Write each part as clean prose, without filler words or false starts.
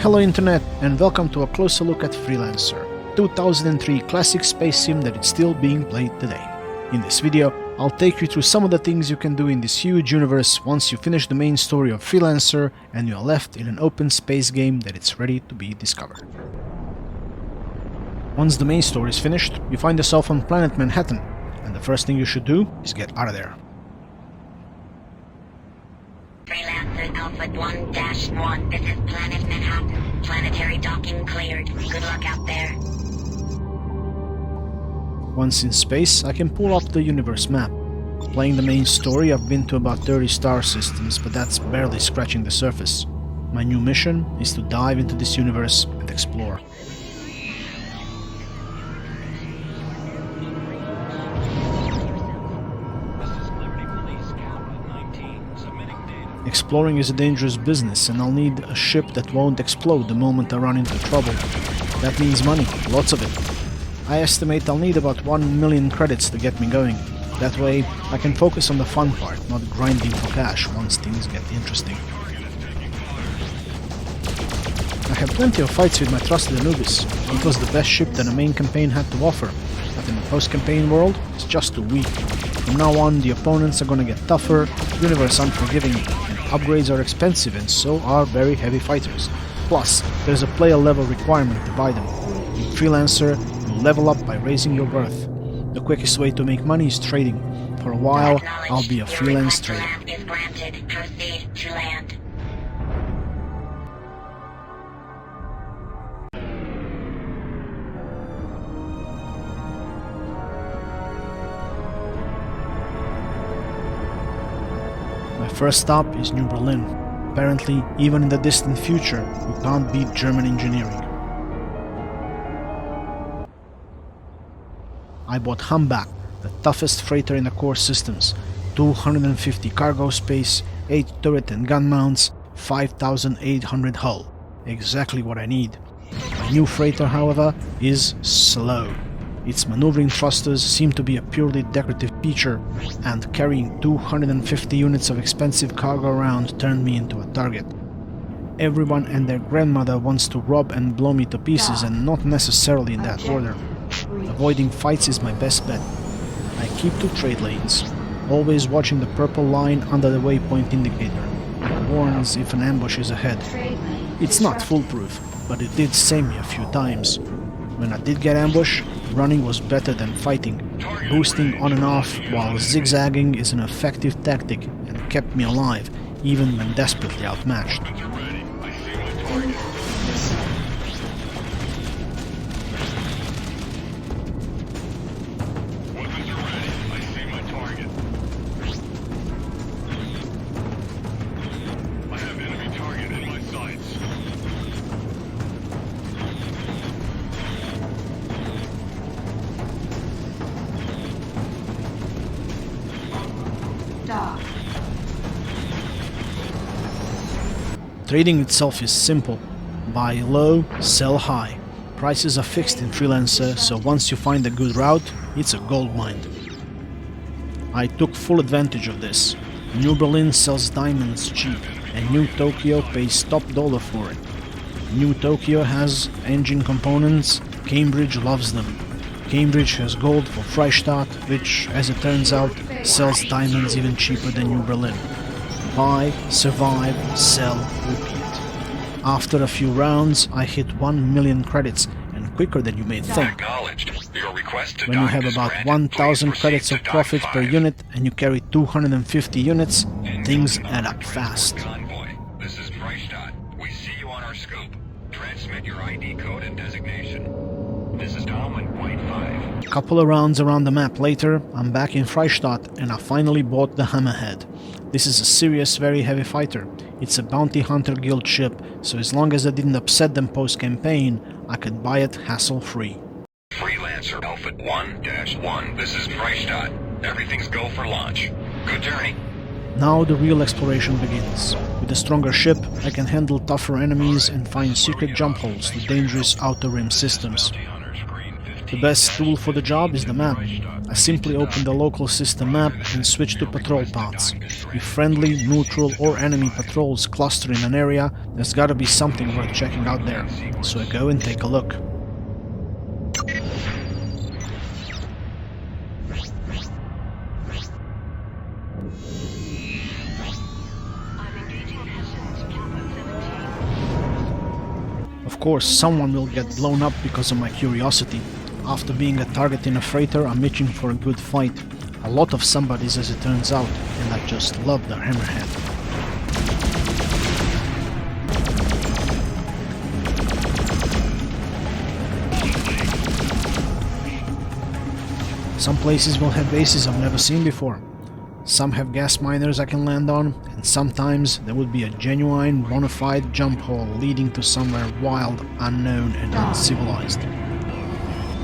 Hello Internet, and welcome to a closer look at Freelancer, 2003 classic space sim that is still being played today. In this video, I'll take you through some of the things you can do in this huge universe once you finish the main story of Freelancer and you are left in an open space game that is ready to be discovered. Once the main story is finished, you find yourself on planet Manhattan, and the first thing you should do is get out of there. Freelancer Alpha 1-1, this is Planet Manhattan. Planetary docking cleared. Good luck out there. Once in space, I can pull up the universe map. Playing the main story, I've been to about 30 star systems, but that's barely scratching the surface. My new mission is to dive into this universe and explore. Exploring is a dangerous business, and I'll need a ship that won't explode the moment I run into trouble. That means money, lots of it. I estimate I'll need about 1 million credits to get me going. That way, I can focus on the fun part, not grinding for cash once things get interesting. I had plenty of fights with my trusted Anubis. It was the best ship that the main campaign had to offer, but in the post-campaign world, it's just too weak. From now on, the opponents are gonna get tougher, universe unforgiving, and upgrades are expensive, and so are very heavy fighters. Plus, there's a player level requirement to buy them. In Freelancer, you level up by raising your worth. The quickest way to make money is trading. For a while, I'll be a freelance trader. Is granted. Proceed to land. My first stop is New Berlin. Apparently, even in the distant future, you can't beat German engineering. I bought Hambach, the toughest freighter in the core systems. 250 cargo space, 8 turret and gun mounts, 5,800 hull. Exactly what I need. My new freighter, however, is slow. Its maneuvering thrusters seem to be a purely decorative feature, and carrying 250 units of expensive cargo around turned me into a target. Everyone and their grandmother wants to rob and blow me to pieces, and not necessarily in that order. Avoiding fights is my best bet. I keep to trade lanes, always watching the purple line under the waypoint indicator. It warns if an ambush is ahead. It's not foolproof, but it did save me a few times. When I did get ambushed, running was better than fighting. Boosting on and off while zigzagging is an effective tactic and kept me alive, even when desperately outmatched. Trading itself is simple. Buy low, sell high. Prices are fixed in Freelancer, so once you find a good route, it's a gold mine. I took full advantage of this. New Berlin sells diamonds cheap, and New Tokyo pays top dollar for it. New Tokyo has engine components, Cambridge loves them. Cambridge has gold for Freistadt, which, as it turns out, sells diamonds even cheaper than New Berlin. Buy, survive, sell, repeat. After a few rounds, I hit 1 million credits, and quicker than you may think. When you have about 1,000 credits of profit per unit and you carry 250 units, things add up fast. This is Freistadt. We see you on our scope. Transmit your ID code and designation. This is Talman Point 5. A couple of rounds around the map later, I'm back in Freistadt and I finally bought the Hammerhead. This is a serious, very heavy fighter. It's a bounty hunter guild ship, so as long as I didn't upset them post-campaign, I could buy it hassle-free. Freelancer Alpha 1-1. This is Freistadt. Everything's go for launch. Good journey. Now the real exploration begins. With a stronger ship, I can handle tougher enemies and find secret jump holes to dangerous outer rim systems. The best tool for the job is the map. I simply open the local system map and switch to patrol paths. If friendly, neutral or enemy patrols cluster in an area, there's gotta be something worth checking out there. So I go and take a look. Of course, someone will get blown up because of my curiosity. After being a target in a freighter, I'm itching for a good fight. A lot of somebodies as it turns out, and I just love their hammerhead. Some places will have bases I've never seen before. Some have gas miners I can land on, and sometimes there would be a genuine, bona fide jump hole leading to somewhere wild, unknown and uncivilized.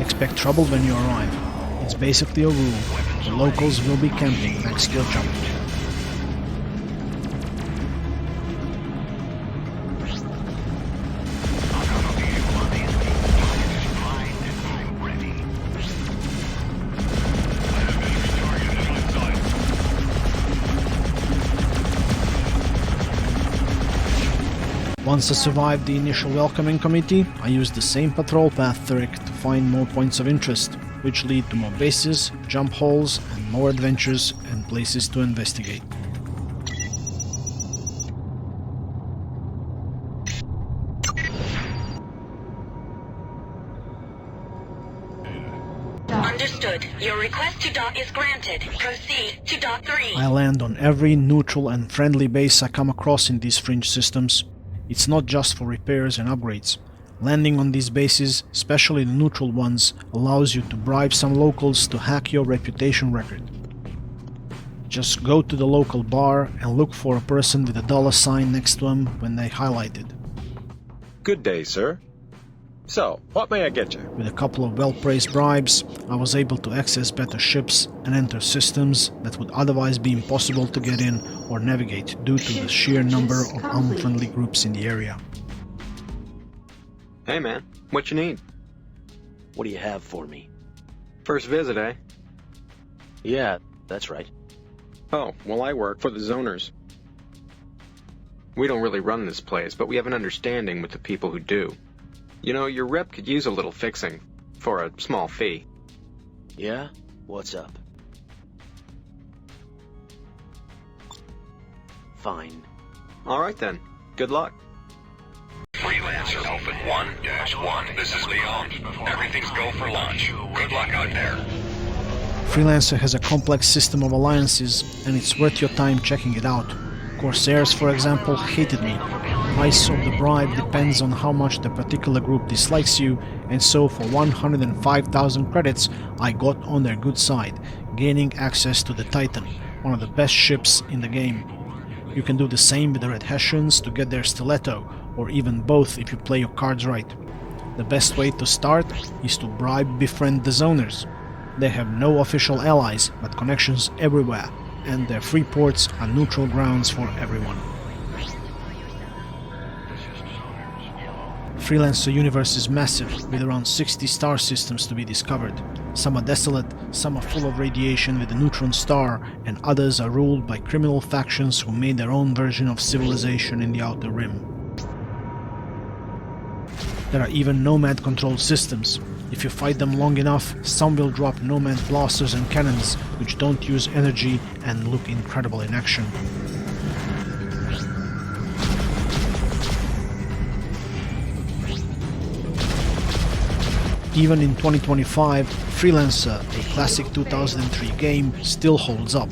Expect trouble when you arrive. It's basically a rule. The locals will be camping next to your jump. Once I survived the initial welcoming committee, I used the same patrol path trick to find more points of interest, which lead to more bases, jump holes, and more adventures and places to investigate. Understood. Your request to dock is granted. Proceed to dock 3. I land on every neutral and friendly base I come across in these fringe systems. It's not just for repairs and upgrades. Landing on these bases, especially the neutral ones, allows you to bribe some locals to hack your reputation record. Just go to the local bar and look for a person with a $sign next to them when they highlight it. Good day, sir. So, what may I get you? With a couple of well-praised bribes, I was able to access better ships and enter systems that would otherwise be impossible to get in or navigate due to the sheer number of unfriendly groups in the area. Hey man, what you need? What do you have for me? First visit, eh? Yeah, that's right. Oh, well I work for the zoners. We don't really run this place, but we have an understanding with the people who do. You know, your rep could use a little fixing, for a small fee. Yeah? What's up? Fine. Alright then, good luck. Freelancer Alpha 1-1. This is Leon. Everything's go for launch. Good luck out there. Freelancer has a complex system of alliances, and it's worth your time checking it out. Corsairs, for example, hated me. Price of the bribe depends on how much the particular group dislikes you, and so for 105,000 credits I got on their good side, gaining access to the Titan, one of the best ships in the game. You can do the same with the Red Hessians to get their stiletto, or even both if you play your cards right. The best way to start is to bribe befriend the zoners. They have no official allies, but connections everywhere, and their free ports are neutral grounds for everyone. Freelancer universe is massive, with around 60 star systems to be discovered. Some are desolate, some are full of radiation with a neutron star, and others are ruled by criminal factions who made their own version of civilization in the Outer Rim. There are even nomad controlled systems. If you fight them long enough, some will drop nomad blasters and cannons, which don't use energy and look incredible in action. Even in 2025, Freelancer, a classic 2003 game, still holds up.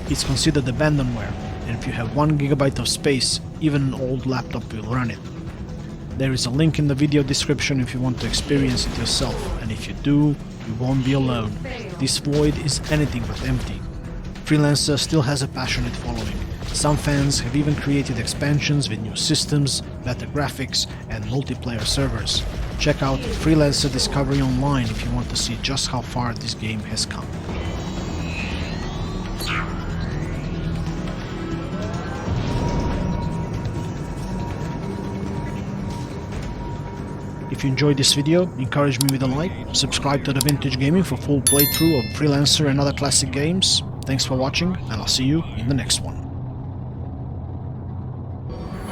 It's considered abandonware, and if you have 1 GB of space, even an old laptop will run it. There is a link in the video description if you want to experience it yourself, and if you do, you won't be alone. This void is anything but empty. Freelancer still has a passionate following. Some fans have even created expansions with new systems, better graphics, and multiplayer servers. Check out Freelancer Discovery online if you want to see just how far this game has come. If you enjoyed this video, encourage me with a like, subscribe to The Vintage Gaming for full playthrough of Freelancer and other classic games. Thanks for watching, and I'll see you in the next one.